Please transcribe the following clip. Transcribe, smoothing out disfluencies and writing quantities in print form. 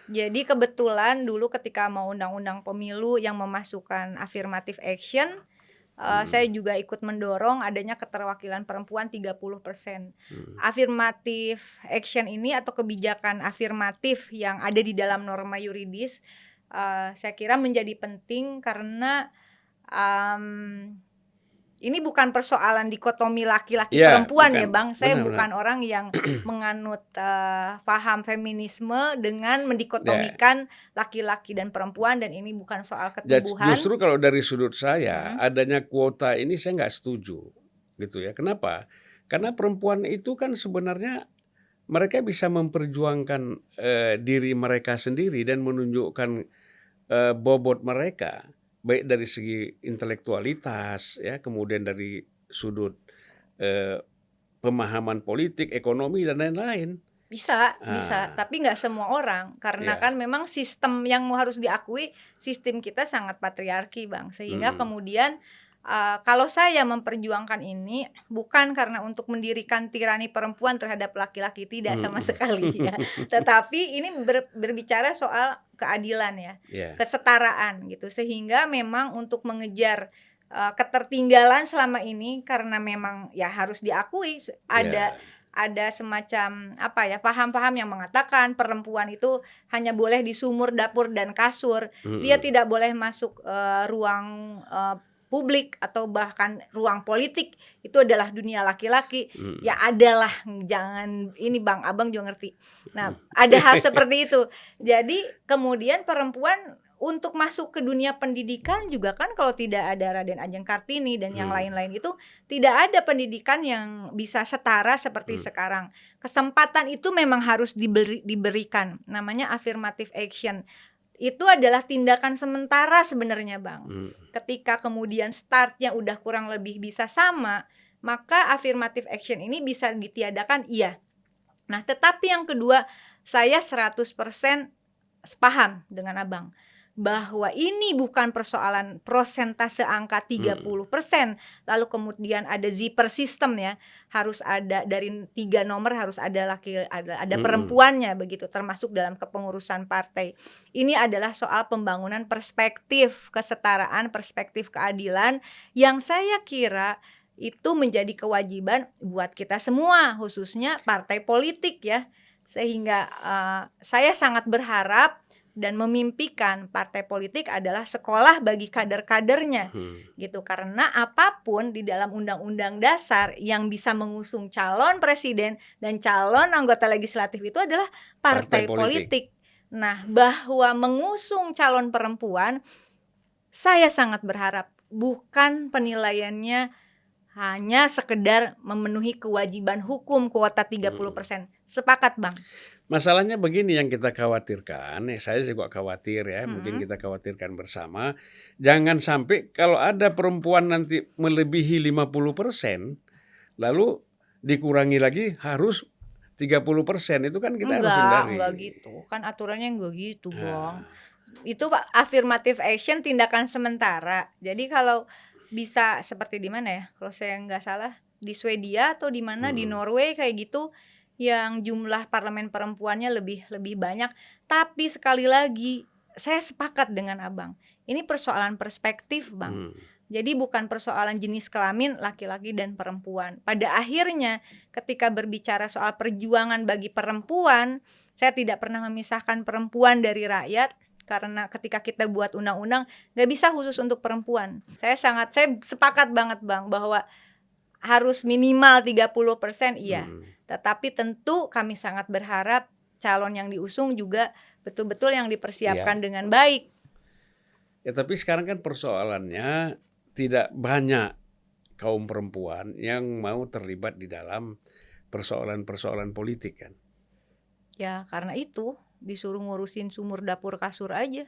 Jadi kebetulan dulu ketika mau undang-undang pemilu yang memasukkan affirmative action, saya Mhm, juga ikut mendorong adanya keterwakilan perempuan 30%. mhm. Affirmative action ini atau kebijakan afirmatif yang ada di dalam norma yuridis, saya kira menjadi penting karena, mmm ini bukan persoalan dikotomi laki-laki Iya, perempuan bukan. ya Bang, saya Benar benar. bukan orang yang menganut, paham feminisme dengan Ya. mendikotomikan laki-laki dan perempuan dan ini bukan soal ketubuhan. Justru kalau dari sudut saya, Mhm, adanya kuota ini saya nggak setuju, gitu ya. Kenapa? Karena perempuan itu kan sebenarnya mereka bisa memperjuangkan, diri mereka sendiri dan menunjukkan, bobot mereka, baik dari segi intelektualitas ya, kemudian dari sudut, eee, pemahaman politik, ekonomi, dan lain-lain. bisa, Ah, tapi nggak semua orang, karena iya, kan memang sistem yang harus diakui, sistem kita sangat patriarki Bang, sehingga mhm, kemudian, kalau saya memperjuangkan ini, bukan karena untuk mendirikan tirani perempuan terhadap laki-laki, tidak sama mhm. sekali ya. Tetapi ini berbicara soal keadilan ya, Iya, kesetaraan gitu, sehingga memang untuk mengejar, ketertinggalan selama ini karena memang ya harus diakui ada iya, semacam, apa ya, paham-paham yang mengatakan perempuan itu hanya boleh di sumur, dapur, dan kasur. Dia mhm, tidak boleh masuk, ruang, publik atau bahkan ruang politik, itu adalah dunia laki-laki. Ya mhm. adalah, jangan ini Bang, Abang juga ngerti. Nah, Mhm. ada hal seperti itu. Jadi kemudian perempuan untuk masuk ke dunia pendidikan juga kan kalau tidak ada Raden Ajeng Kartini dan yang Mmm, lain-lain itu tidak ada pendidikan yang bisa setara seperti mhm, sekarang. Kesempatan itu memang harus diberikan, namanya affirmative action. Itu adalah tindakan sementara sebenarnya, Bang. mhm. Ketika kemudian start-nya udah kurang lebih bisa sama, maka affirmative action ini bisa ditiadakan, iya. Nah, tetapi yang kedua, saya 100% sepaham dengan Abang, bahwa ini bukan persoalan prosentase angka Mhm, 30%, lalu kemudian ada zipper system ya, harus ada dari 3 nomor harus ada ada mhm. perempuannya begitu, termasuk dalam kepengurusan partai. Ini adalah soal pembangunan perspektif kesetaraan, perspektif keadilan, yang saya kira itu menjadi kewajiban buat kita semua, khususnya partai politik ya. Sehingga, saya sangat berharap dan memimpikan partai politik adalah sekolah bagi kader-kadernya, Mhm. gitu. Karena apapun di dalam undang-undang dasar yang bisa mengusung calon presiden dan calon anggota legislatif itu adalah Partai partai politik. politik. Nah, bahwa mengusung calon perempuan, saya sangat berharap bukan penilaiannya hanya sekedar memenuhi kewajiban hukum kuota Mhm. 30%. Sepakat, Bang? Masalahnya begini yang kita khawatirkan, saya juga khawatir ya, mungkin Mhm. kita khawatirkan bersama, jangan sampai kalau ada perempuan nanti melebihi 50%, lalu dikurangi lagi harus 30%, itu kan kita harus Enggak hindari. gitu, kan aturannya enggak gitu, Bang. Ah, Itu affirmative action tindakan sementara. Jadi kalau bisa seperti di mana ya, kalau saya nggak salah di Swedia atau di mana, di mhm, Norway kayak gitu, yang jumlah parlemen perempuannya lebih lebih banyak. Tapi sekali lagi, saya sepakat dengan Abang, ini persoalan perspektif, Bang. mhm. Jadi bukan persoalan jenis kelamin laki-laki dan perempuan. Pada akhirnya ketika berbicara soal perjuangan bagi perempuan, saya tidak pernah memisahkan perempuan dari rakyat, karena ketika kita buat undang-undang, nggak bisa khusus untuk perempuan. Saya sepakat banget Bang, bahwa harus minimal 30% iya, Mhm. tetapi tentu kami sangat berharap calon yang diusung juga betul-betul yang dipersiapkan Iya. dengan baik. Ya tapi sekarang kan persoalannya tidak banyak kaum perempuan yang mau terlibat di dalam persoalan-persoalan politik kan. Ya karena itu, disuruh ngurusin sumur, dapur, kasur aja.